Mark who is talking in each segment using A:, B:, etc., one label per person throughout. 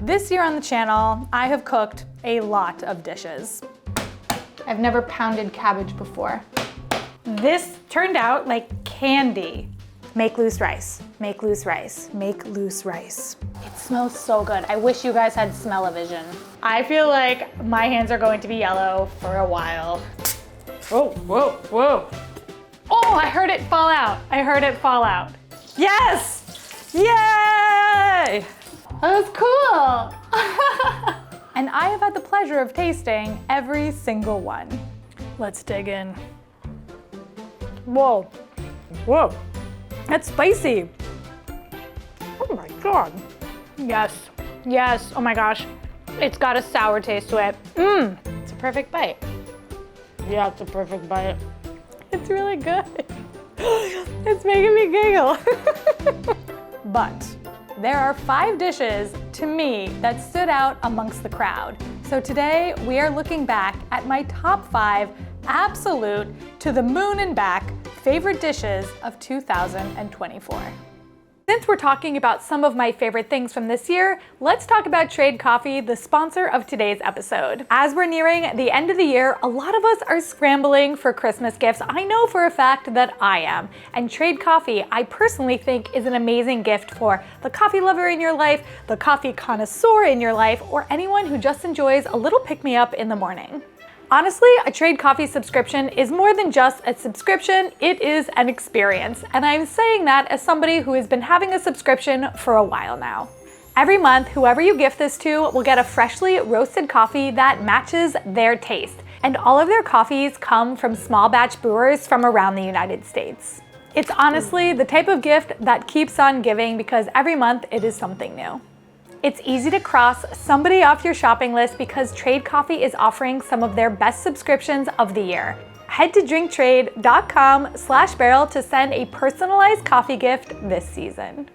A: This year on the channel, I have cooked a lot of dishes. I've never pounded cabbage before. This turned out like candy. Make loose rice, make loose rice, make loose rice. It smells so good. I wish you guys had smell-o-vision. I feel like my hands are going to be yellow for a while. Whoa, whoa, whoa. Oh, I heard it fall out. I heard it fall out. Yes! Yay! That was cool. And I have had the pleasure of tasting every single one. Let's dig in. Whoa, whoa, that's spicy. Oh my God. Yes, yes, oh my gosh. It's got a sour taste to it. It's a perfect bite. Yeah, it's a perfect bite. It's really good. It's making me giggle. But there are 5 dishes to me that stood out amongst the crowd. So today we are looking back at my top 5 absolute to the moon and back favorite dishes of 2024. Since we're talking about some of my favorite things from this year, let's talk about Trade Coffee, the sponsor of today's episode. As we're nearing the end of the year, a lot of us are scrambling for Christmas gifts. I know for a fact that I am. And Trade Coffee, I personally think, is an amazing gift for the coffee lover in your life, the coffee connoisseur in your life, or anyone who just enjoys a little pick-me-up in the morning. Honestly, a Trade Coffee subscription is more than just a subscription, it is an experience. And I'm saying that as somebody who has been having a subscription for a while now. Every month, whoever you gift this to will get a freshly roasted coffee that matches their taste. And all of their coffees come from small batch brewers from around the United States. It's honestly the type of gift that keeps on giving because every month it is something new. It's easy to cross somebody off your shopping list because Trade Coffee is offering some of their best subscriptions of the year. Head to drinktrade.com/Beryl to send a personalized coffee gift this season.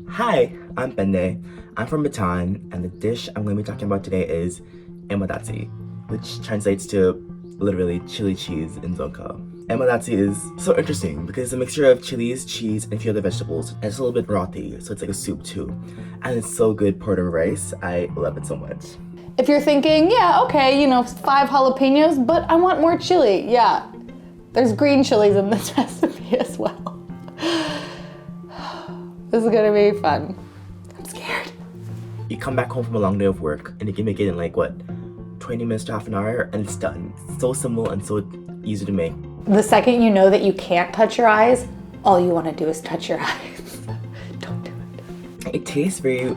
B: Hi, I'm Pendhay. I'm from Bhutan, and the dish I'm going to be talking about today is Datshi, which translates to literally chili cheese in Zonka. Datshi is so interesting because it's a mixture of chilies, cheese, and a few other vegetables. And it's a little bit brothy, so it's like a soup too. And it's so good poured over rice. I love it so much.
C: If you're thinking, yeah, okay, 5 jalapenos, but I want more chili. Yeah, there's green chilies in this recipe as well. This is gonna be fun. I'm scared.
B: You come back home from a long day of work and you can make it in 20 minutes to half an hour and it's done. It's so simple and so easy to make.
C: The second you know that you can't touch your eyes, all you want to do is touch your eyes. Don't do it.
B: It tastes very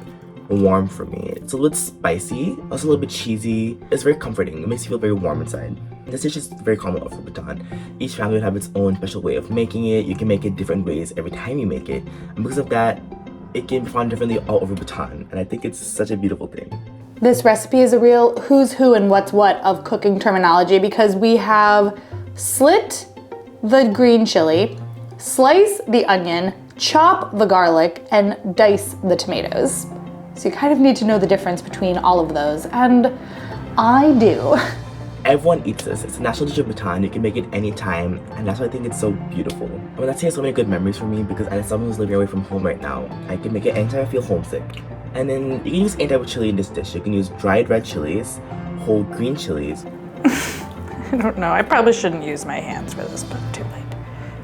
B: warm for me. It's a little bit spicy, also a little bit cheesy. It's very comforting. It makes you feel very warm inside. This dish is very common for Bhutan. Each family would have its own special way of making it. You can make it different ways every time you make it. And because of that, it can be found differently all over Bhutan. And I think it's such a beautiful thing.
C: This recipe is a real who's who and what's what of cooking terminology because we have slit the green chili, slice the onion, chop the garlic, and dice the tomatoes. So you kind of need to know the difference between all of those, and I do.
B: Everyone eats this. It's a national dish of Bhutan. You can make it anytime, and that's why I think it's so beautiful. And that has so many good memories for me because as someone who's living away from home right now, I can make it anytime I feel homesick. And then you can use any type of chili in this dish. You can use dried red chilies, whole green chilies.
A: I don't know, I probably shouldn't use my hands for this, but too late.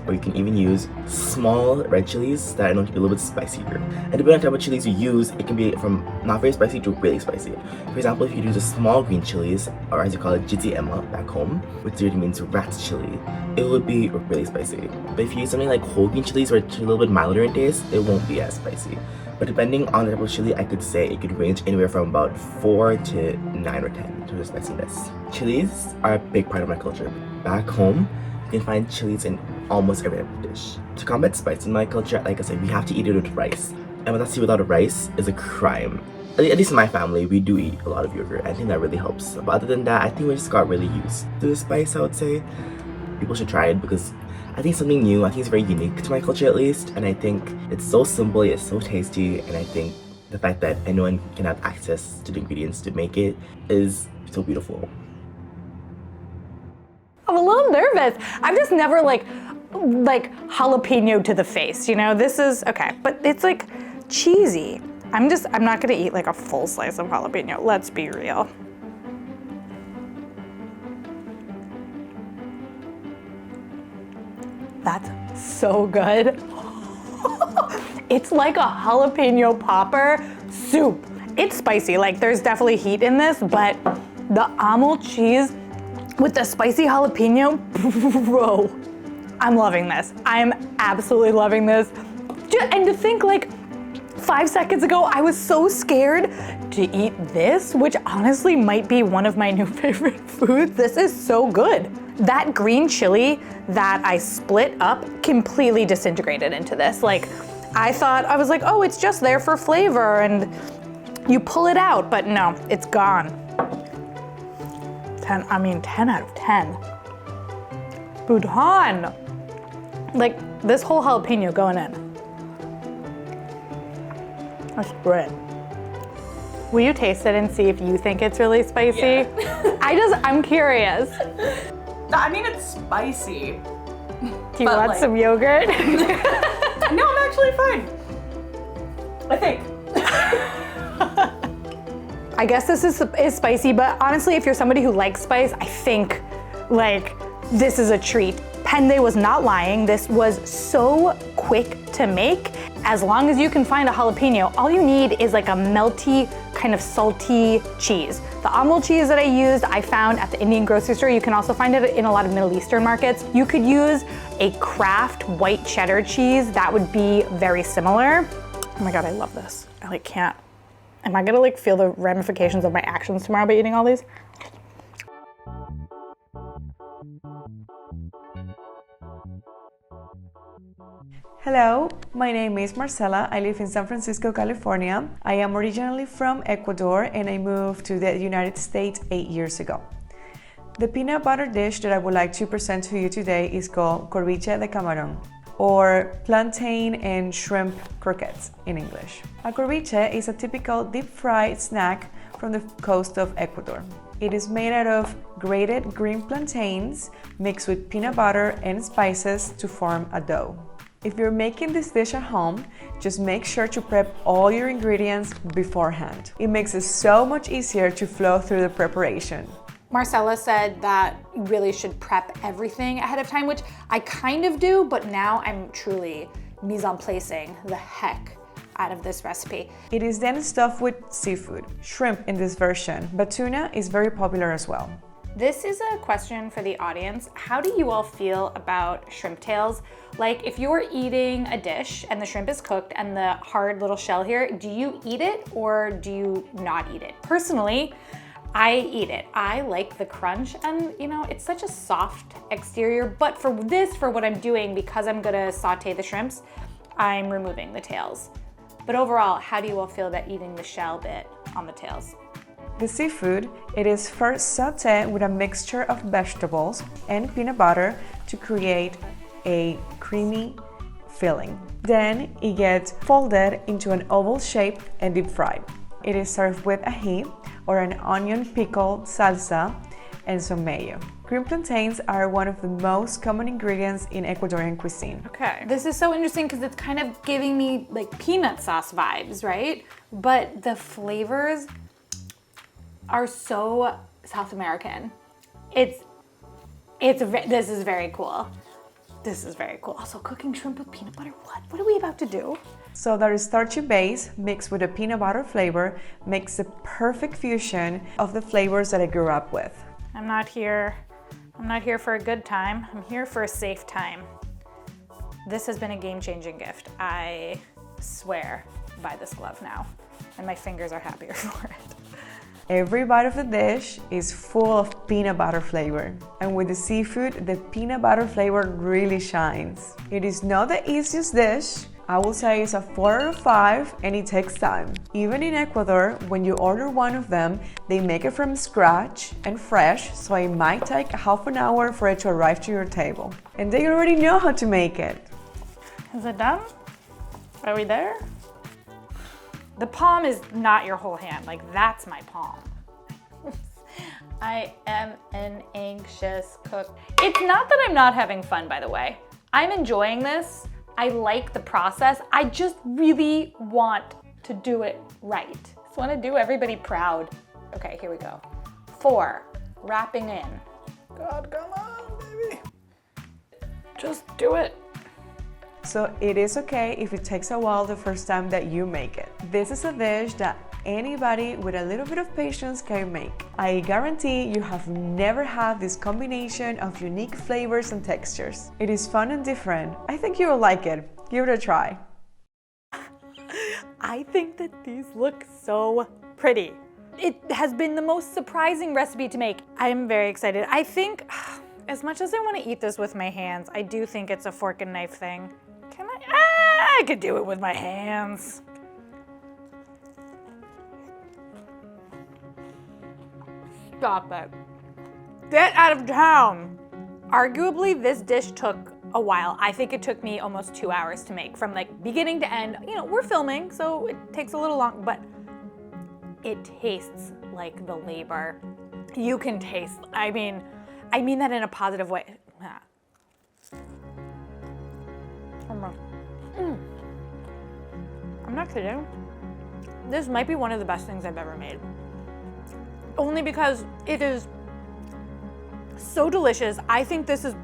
B: Or you can even use small red chilies that I know can be a little bit spicier. And depending on the type of chilies you use, it can be from not very spicy to really spicy. For example, if you use the small green chilies, or as you call it, Jitsi Emma back home, which literally means rat's chili, it would be really spicy. But if you use something like whole green chilies, or a little bit milder in taste, it won't be as spicy. But depending on the type of chili, I could say it could range anywhere from about 4 to 9 or 10 in terms of spiciness. Chilies are a big part of my culture. Back home, you can find chilies in almost every type of dish. To combat spice in my culture, like I said, we have to eat it with rice. And Datshi without a rice is a crime. At least in my family, we do eat a lot of yogurt. I think that really helps. But other than that, I think we just got really used to the spice, I would say. People should try it because I think it's something new. I think it's very unique to my culture at least. And I think it's so simple, it's so tasty. And I think the fact that anyone can have access to the ingredients to make it is so beautiful.
A: I'm a little nervous. I've just never like jalapeno to the face, you know? This is, okay, but it's like cheesy. I'm not gonna eat like a full slice of jalapeno, let's be real. That's so good. It's like a jalapeno popper soup. It's spicy, like there's definitely heat in this, but the amul cheese with the spicy jalapeno, bro, I'm loving this. I'm absolutely loving this. And to think like 5 seconds ago, I was so scared to eat this, which honestly might be one of my new favorite foods. This is so good. That green chili that I split up completely disintegrated into this. Like, I was like, oh, it's just there for flavor and you pull it out, but no, it's gone. 10 out of 10. Bhutan. Like, this whole jalapeno going in. That's great. Will you taste it and see if you think it's really spicy?
D: Yeah.
A: I'm curious.
D: I mean, it's spicy.
A: Do you want some yogurt?
D: No, I'm actually fine. I think.
A: I guess this is spicy, but honestly, if you're somebody who likes spice, I think like this is a treat. Pendhay was not lying. This was so quick to make. As long as you can find a jalapeno, all you need is like a melty, kind of salty cheese. The amul cheese that I used, I found at the Indian grocery store. You can also find it in a lot of Middle Eastern markets. You could use a Kraft white cheddar cheese. That would be very similar. Oh my God, I love this. I like can't. Am I gonna like feel the ramifications of my actions tomorrow by eating all these?
E: Hello, my name is Marcela. I live in San Francisco, California. I am originally from Ecuador and I moved to the United States 8 years ago. The peanut butter dish that I would like to present to you today is called Corviche de Camarón, or plantain and shrimp croquettes in English. A corviche is a typical deep-fried snack from the coast of Ecuador. It is made out of grated green plantains mixed with peanut butter and spices to form a dough. If you're making this dish at home, just make sure to prep all your ingredients beforehand. It makes it so much easier to flow through the preparation.
A: Marcela said that you really should prep everything ahead of time, which I kind of do, but now I'm truly mise-en-placing the heck out of this recipe.
E: It is then stuffed with seafood, shrimp in this version, but tuna is very popular as well.
A: This is a question for the audience. How do you all feel about shrimp tails? Like if you're eating a dish and the shrimp is cooked and the hard little shell here, do you eat it or do you not eat it? Personally, I eat it. I like the crunch and you know, it's such a soft exterior, but for what I'm doing, because I'm gonna saute the shrimps, I'm removing the tails. But overall, how do you all feel about eating the shell bit on the tails?
E: The seafood, it is first sauteed with a mixture of vegetables and peanut butter to create a creamy filling. Then it gets folded into an oval shape and deep fried. It is served with ají or an onion pickle salsa and some mayo. Green plantains are one of the most common ingredients in Ecuadorian cuisine.
A: Okay. This is so interesting because it's kind of giving me like peanut sauce vibes, right? But the flavors are so South American. This is very cool. This is very cool. Also, cooking shrimp with peanut butter, what are we about to do?
E: So the starchy base mixed with a peanut butter flavor makes the perfect fusion of the flavors that I grew up with.
A: I'm not here for a good time. I'm here for a safe time. This has been a game-changing gift. I swear by this glove now, and my fingers are happier for it.
E: Every bite of the dish is full of peanut butter flavor. And with the seafood, the peanut butter flavor really shines. It is not the easiest dish. I will say it's a 4 out of 5 and it takes time. Even in Ecuador, when you order one of them, they make it from scratch and fresh, so it might take a half an hour for it to arrive to your table. And they already know how to make it.
A: Is it done? Are we there? The palm is not your whole hand, like that's my palm. I am an anxious cook. It's not that I'm not having fun, by the way. I'm enjoying this. I like the process. I just really want to do it right. Just want to do everybody proud. Okay, here we go. 4, wrapping in. God, come on, baby. Just do it.
E: So it is okay if it takes a while the first time that you make it. This is a dish that anybody with a little bit of patience can make. I guarantee you have never had this combination of unique flavors and textures. It is fun and different. I think you will like it. Give it a try.
A: I think that these look so pretty. It has been the most surprising recipe to make. I am very excited. I think, as much as I want to eat this with my hands, I do think it's a fork and knife thing. Can I? I could do it with my hands. Stop it. Get out of town. Arguably, this dish took a while. I think it took me almost 2 hours to make from like beginning to end. You know, we're filming, so it takes a little long, but it tastes like the labor. You can taste, I mean that in a positive way. I'm not kidding. This might be one of the best things I've ever made. Only because it is so delicious. I think this is,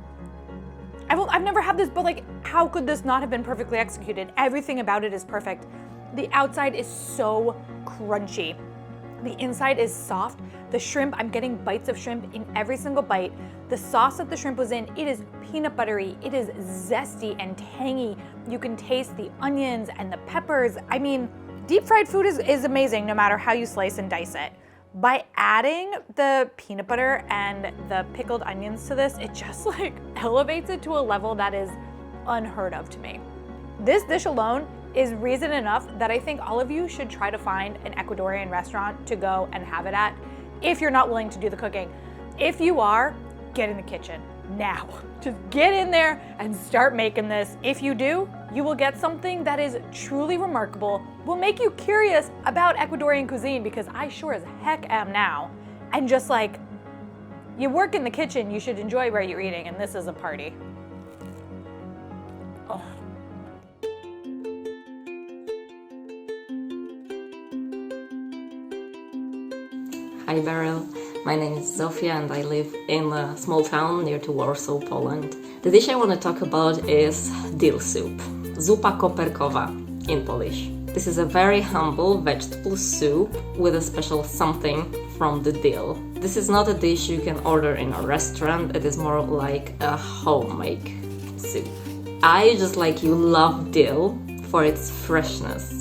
A: I've never had this, but like, how could this not have been perfectly executed? Everything about it is perfect. The outside is so crunchy. The inside is soft. The shrimp, I'm getting bites of shrimp in every single bite. The sauce that the shrimp was in, it is peanut buttery. It is zesty and tangy. You can taste the onions and the peppers. I mean, deep fried food is amazing no matter how you slice and dice it. By adding the peanut butter and the pickled onions to this, it just like elevates it to a level that is unheard of to me. This dish alone is reason enough that I think all of you should try to find an Ecuadorian restaurant to go and have it at if you're not willing to do the cooking. If you are, get in the kitchen now. Just get in there and start making this. If you do, you will get something that is truly remarkable, will make you curious about Ecuadorian cuisine, because I sure as heck am now. And just like, you work in the kitchen, you should enjoy where you're eating, and this is a party. Oh.
F: Hi Beryl, my name is Zofia and I live in a small town near to Warsaw, Poland. The dish I want to talk about is dill soup, Zupa Koperkowa in Polish. This is a very humble vegetable soup with a special something from the dill. This is not a dish you can order in a restaurant, it is more like a homemade soup. I, just like you, love dill for its freshness.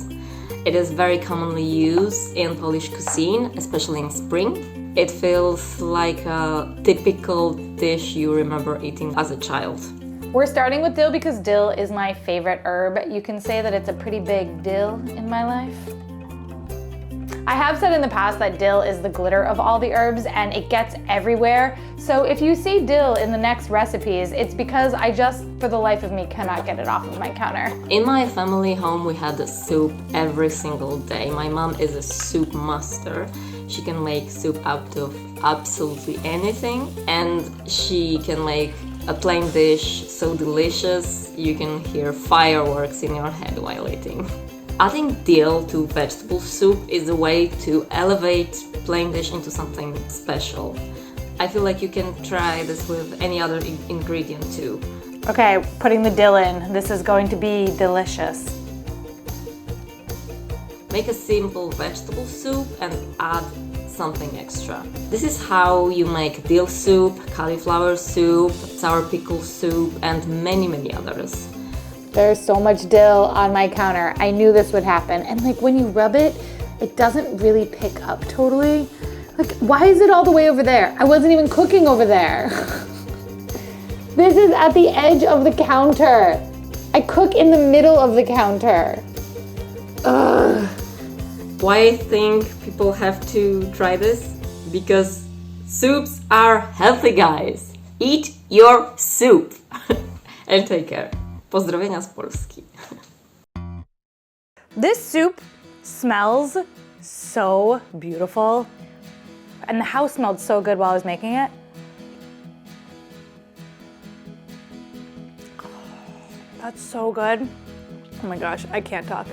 F: It is very commonly used in Polish cuisine, especially in spring. It feels like a typical dish you remember eating as a child.
A: We're starting with dill because dill is my favorite herb. You can say that it's a pretty big dill in my life. I have said in the past that dill is the glitter of all the herbs and it gets everywhere. So if you see dill in the next recipes, it's because I just, for the life of me, cannot get it off of my counter.
F: In my family home, we had a soup every single day. My mom is a soup master. She can make soup out of absolutely anything, and she can make a plain dish so delicious you can hear fireworks in your head while eating. Adding dill to vegetable soup is a way to elevate plain dish into something special. I feel like you can try this with any other ingredient too.
A: Okay, putting the dill in. This is going to be delicious.
F: Make a simple vegetable soup and add something extra. This is how you make dill soup, cauliflower soup, sour pickle soup, and many others.
A: There's so much dill on my counter. I knew this would happen. And like when you rub it, it doesn't really pick up totally. Like, why is it all the way over there? I wasn't even cooking over there. This is at the edge of the counter. I cook in the middle of the counter. Ugh.
F: Why I think people have to try this? Because soups are healthy, guys. Eat your soup. And take care. Pozdrowienia z Polski.
A: This soup smells so beautiful. And the house smelled so good while I was making it. That's so good. Oh my gosh, I can't talk.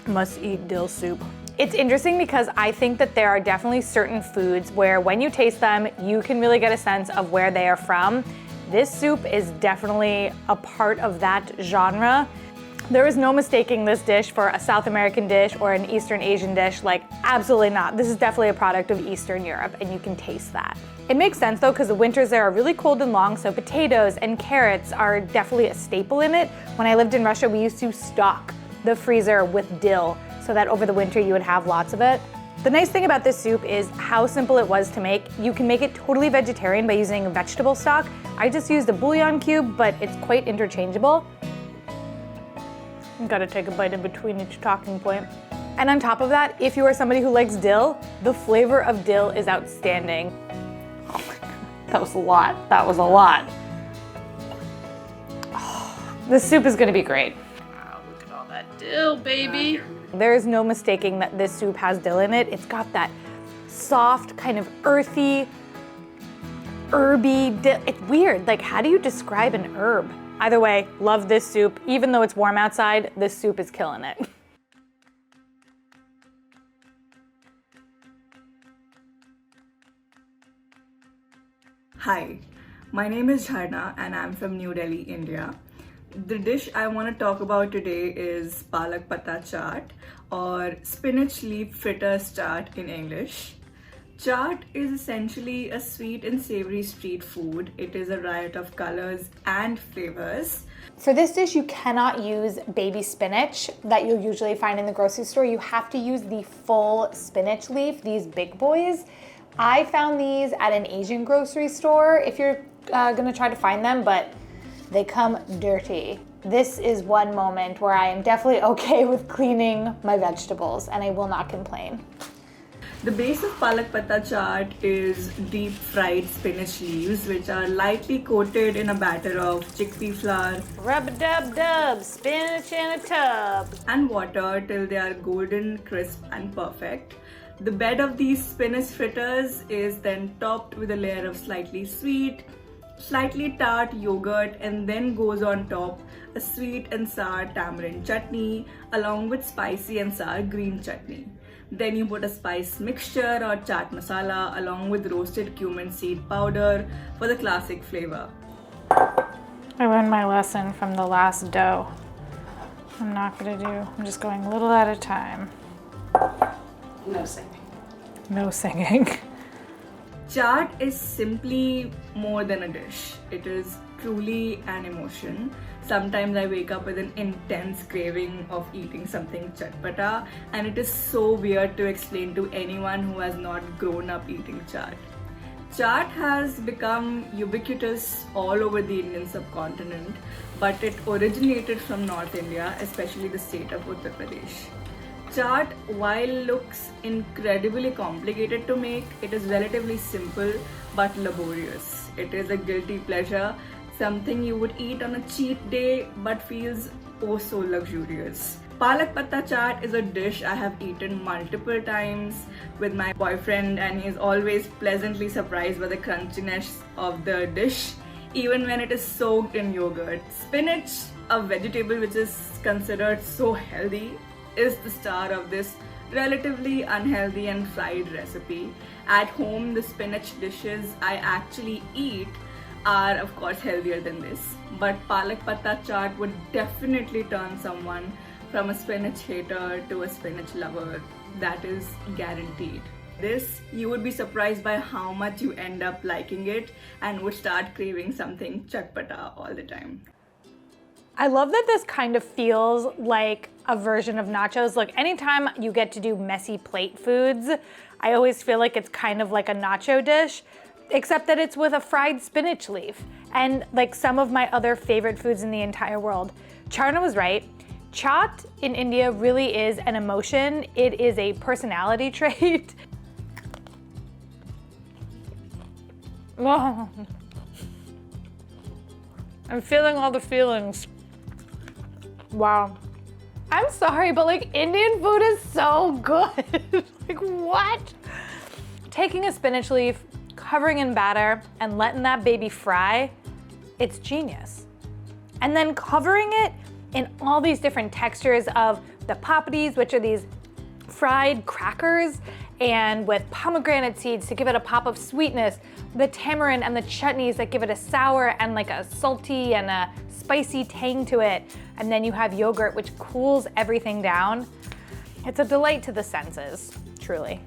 A: Must eat dill soup. It's interesting because I think that there are definitely certain foods where when you taste them, you can really get a sense of where they are from. This soup is definitely a part of that genre. There is no mistaking this dish for a South American dish or an Eastern Asian dish, like absolutely not. This is definitely a product of Eastern Europe and you can taste that. It makes sense though because the winters there are really cold and long, so potatoes and carrots are definitely a staple in it. When I lived in Russia, we used to stock the freezer with dill so that over the winter you would have lots of it. The nice thing about this soup is how simple it was to make. You can make it totally vegetarian by using vegetable stock. I just used a bouillon cube, but it's quite interchangeable. Gotta take a bite in between each talking point. And on top of that, if you are somebody who likes dill, the flavor of dill is outstanding. Oh my God, that was a lot. That was a lot. Oh, this soup is gonna be great. Wow, look at all that dill, baby. There is no mistaking that this soup has dill in it. It's got that soft, kind of earthy, herby dill. It's weird, like how do you describe an herb? Either way, love this soup. Even though it's warm outside, this soup is killing it.
G: Hi, my name is Jharna and I'm from New Delhi, India. The dish I want to talk about today is Palak Patta Chaat, or spinach leaf fritters chaat in English. Chaat is essentially a sweet and savory street food. It is a riot of colors and flavors.
A: For this dish, you cannot use baby spinach that you'll usually find in the grocery store. You have to use the full spinach leaf, these big boys. I found these at an Asian grocery store if you're gonna try to find them, but they come dirty. This is one moment where I am definitely okay with cleaning my vegetables and I will not complain.
G: The base of Palak Patta Chaat is deep fried spinach leaves, which are lightly coated in a batter of chickpea flour,
A: Rub-a-dub-dub, spinach in a tub.
G: and water till they are golden, crisp, and perfect. The bed of these spinach fritters is then topped with a layer of slightly sweet, slightly tart yogurt, and then goes on top a sweet and sour tamarind chutney along with spicy and sour green chutney. Then you put a spice mixture or chaat masala along with roasted cumin seed powder for the classic flavor.
A: I learned my lesson from the last dough. I'm just going a little at a time.
D: No singing.
A: No singing.
G: Chaat is simply more than a dish. It is truly an emotion. Sometimes I wake up with an intense craving of eating something chatpata, and it is so weird to explain to anyone who has not grown up eating chaat. Chaat has become ubiquitous all over the Indian subcontinent, but it originated from North India, especially the state of Uttar Pradesh. Chaat, while looks incredibly complicated to make, it is relatively simple but laborious. It is a guilty pleasure, something you would eat on a cheat day but feels oh so luxurious. Palak Patta Chaat is a dish I have eaten multiple times with my boyfriend, and he is always pleasantly surprised by the crunchiness of the dish, even when it is soaked in yogurt. Spinach, a vegetable which is considered so healthy, is the star of this relatively unhealthy and fried recipe. At home, the spinach dishes I actually eat are of course healthier than this, but Palak Patta Chaat would definitely turn someone from a spinach hater to a spinach lover. That is guaranteed. This, you would be surprised by how much you end up liking it and would start craving something chatpata all the time.
A: I love that this kind of feels like a version of nachos. Like anytime you get to do messy plate foods, I always feel like it's kind of like a nacho dish, except that it's with a fried spinach leaf and like some of my other favorite foods in the entire world. Jharna was right. Chaat in India really is an emotion. It is a personality trait. Oh. I'm feeling all the feelings. Wow. I'm sorry, but like Indian food is so good. Like what? Taking a spinach leaf, covering in batter, and letting that baby fry, it's genius. and then covering it in all these different textures of the papadis, which are these fried crackers, and with pomegranate seeds to give it a pop of sweetness, the tamarind and the chutneys that give it a sour and like a salty and a spicy tang to it, and then you have yogurt which cools everything down. It's a delight to the senses, truly.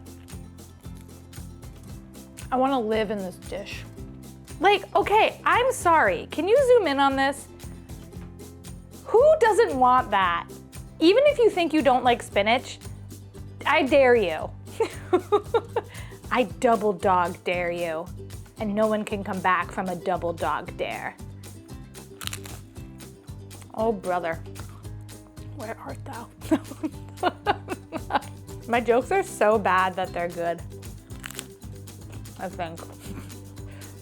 A: I want to live in this dish. Like, okay, I'm sorry, can you zoom in on this? Who doesn't want that? Even if you think you don't like spinach, I dare you. I double dog dare you. And no one can come back from a double dog dare. Oh, brother, where art thou? My jokes are so bad that they're good, I think.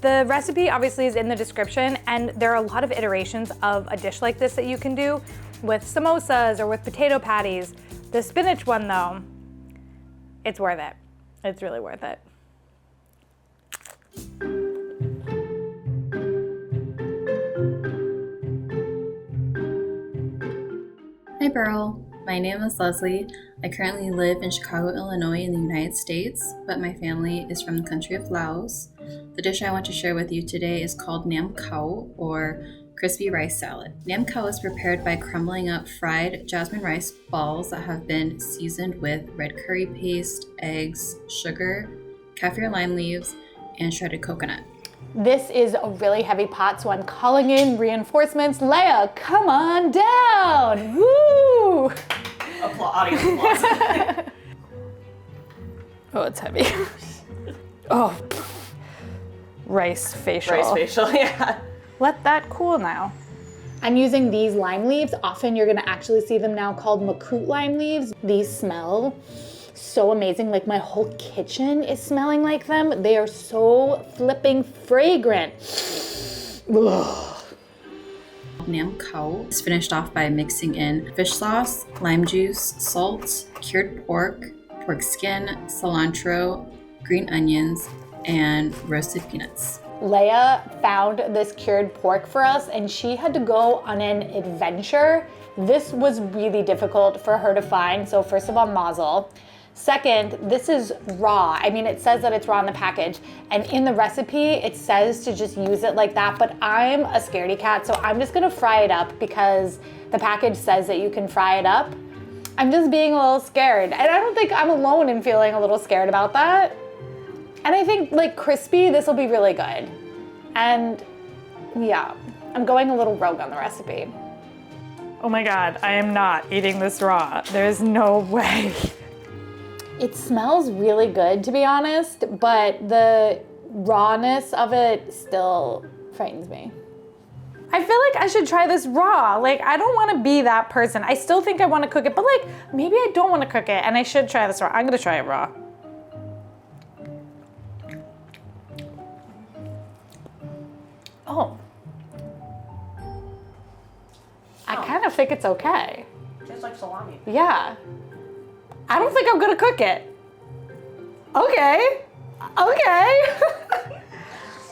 A: The recipe obviously is in the description, and there are a lot of iterations of a dish like this that you can do with samosas or with potato patties. The spinach one though, it's worth it. It's really worth it.
H: Hi Beryl, my name is Leslie. I currently live in Chicago, Illinois in the United States, but my family is from the country of Laos. The dish I want to share with you today is called Nam Khao, or crispy rice salad. Nam Khao is prepared by crumbling up fried jasmine rice balls that have been seasoned with red curry paste, eggs, sugar, kaffir lime leaves, and shredded coconut.
C: This is a really heavy pot, so I'm calling in reinforcements. Leia, come on down! Woo!
D: Audience applause.
A: Oh, it's heavy. Oh, rice facial.
D: Rice facial, yeah.
A: Let that cool now.
C: I'm using these lime leaves. Often you're gonna actually see them now called makrut lime leaves. These smell so amazing. Like my whole kitchen is smelling like them. They are so flipping fragrant. Ugh.
H: Nam Khao is finished off by mixing in fish sauce, lime juice, salt, cured pork, pork skin, cilantro, green onions, and roasted peanuts.
C: Leia found this cured pork for us, and she had to go on an adventure. This was really difficult for her to find, so first of all, mazel. Second, this is raw. I mean, it says that it's raw in the package, and in the recipe, it says to just use it like that, but I'm a scaredy cat, so I'm just gonna fry it up because the package says that you can fry it up. I'm just being a little scared, and I don't think I'm alone in feeling a little scared about that. And I think like crispy, this will be really good. And yeah, I'm going a little rogue on the recipe.
A: Oh my God, I am not eating this raw. There's no way.
C: It smells really good, to be honest, but the rawness of it still frightens me.
A: I feel like I should try this raw. Like, I don't want to be that person. I still think I want to cook it, but like, maybe I don't want to cook it and I should try this raw. I'm gonna try it raw. Oh. I kind of think it's okay.
D: Tastes like salami.
A: Yeah. I don't think I'm gonna cook it. Okay. Okay.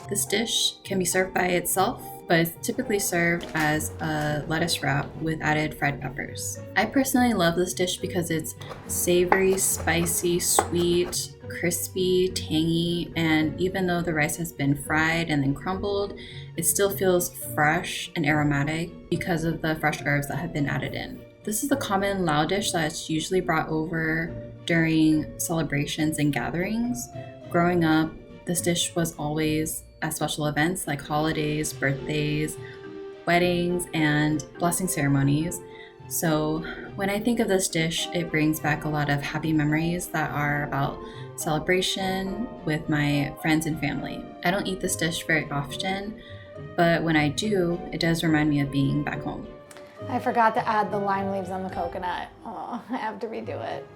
H: This dish can be served by itself, but it's typically served as a lettuce wrap with added fried peppers. I personally love this dish because it's savory, spicy, sweet, crispy, tangy, and even though the rice has been fried and then crumbled, it still feels fresh and aromatic because of the fresh herbs that have been added in. This is a common Lao dish that's usually brought over during celebrations and gatherings. Growing up, this dish was always at special events like holidays, birthdays, weddings, and blessing ceremonies. So when I think of this dish, it brings back a lot of happy memories that are about celebration with my friends and family. I don't eat this dish very often, but when I do, it does remind me of being back home.
C: I forgot to add the lime leaves on the coconut. Oh, I have to redo it.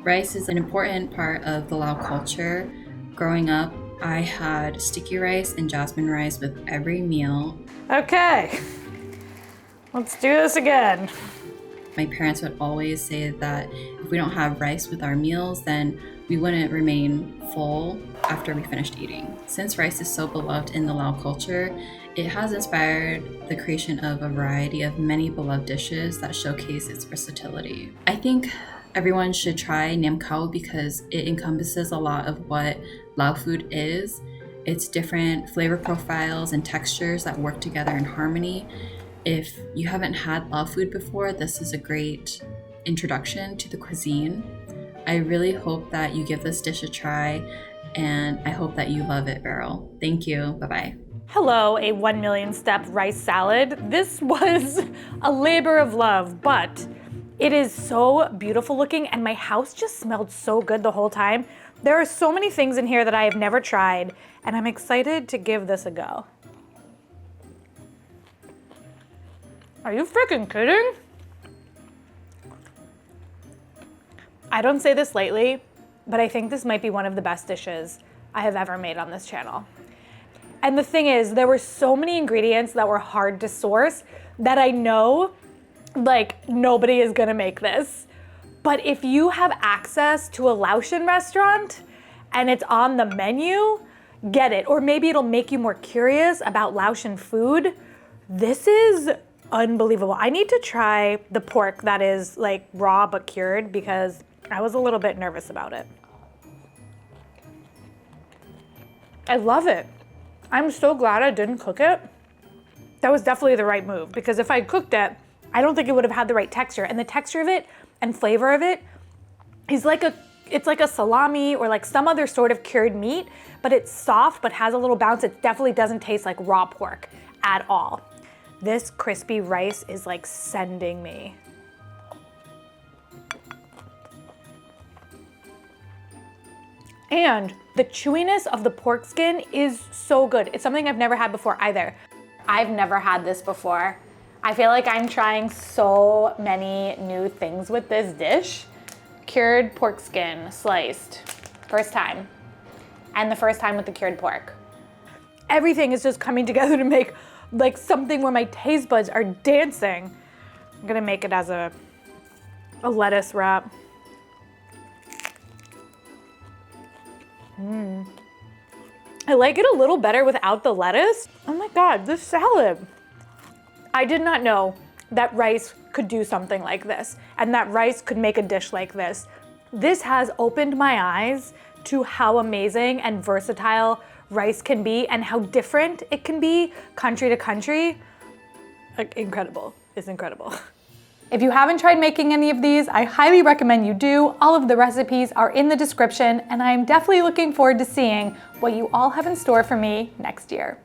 H: Rice is an important part of the Lao culture. Growing up, I had sticky rice and jasmine rice with every meal.
A: Okay. Let's do this again.
H: My parents would always say that if we don't have rice with our meals, then we wouldn't remain full after we finished eating. Since rice is so beloved in the Lao culture, it has inspired the creation of a variety of many beloved dishes that showcase its versatility. I think everyone should try Nam Khao because it encompasses a lot of what Lao food is. It's different flavor profiles and textures that work together in harmony. If you haven't had Lao food before, this is a great introduction to the cuisine. I really hope that you give this dish a try, and I hope that you love it, Beryl. Thank you. Bye-bye.
A: Hello, a 1 million step rice salad. This was a labor of love, but it is so beautiful looking, and my house just smelled so good the whole time. There are so many things in here that I have never tried, and I'm excited to give this a go. Are you freaking kidding? I don't say this lightly, but I think this might be one of the best dishes I have ever made on this channel. And the thing is, there were so many ingredients that were hard to source that I know, like, nobody is gonna make this. But if you have access to a Laotian restaurant and it's on the menu, get it. Or maybe it'll make you more curious about Laotian food. This is unbelievable. I need to try the pork that is like raw but cured because I was a little bit nervous about it. I love it. I'm so glad I didn't cook it. That was definitely the right move because if I cooked it, I don't think it would have had the right texture. And the texture of it and flavor of it is it's like a salami or like some other sort of cured meat, but it's soft but has a little bounce. It definitely doesn't taste like raw pork at all. This crispy rice is like sending me. And the chewiness of the pork skin is so good. It's something I've never had before either. I've never had this before. I feel like I'm trying so many new things with this dish. Cured pork skin, sliced, first time. And the first time with the cured pork. Everything is just coming together to make like something where my taste buds are dancing. I'm gonna make it as a lettuce wrap. I like it a little better without the lettuce. Oh my God, this salad. I did not know that rice could do something like this and that rice could make a dish like this. This has opened my eyes to how amazing and versatile rice can be and how different it can be country to country. Incredible, it's incredible. If you haven't tried making any of these, I highly recommend you do. All of the recipes are in the description, and I'm definitely looking forward to seeing what you all have in store for me next year.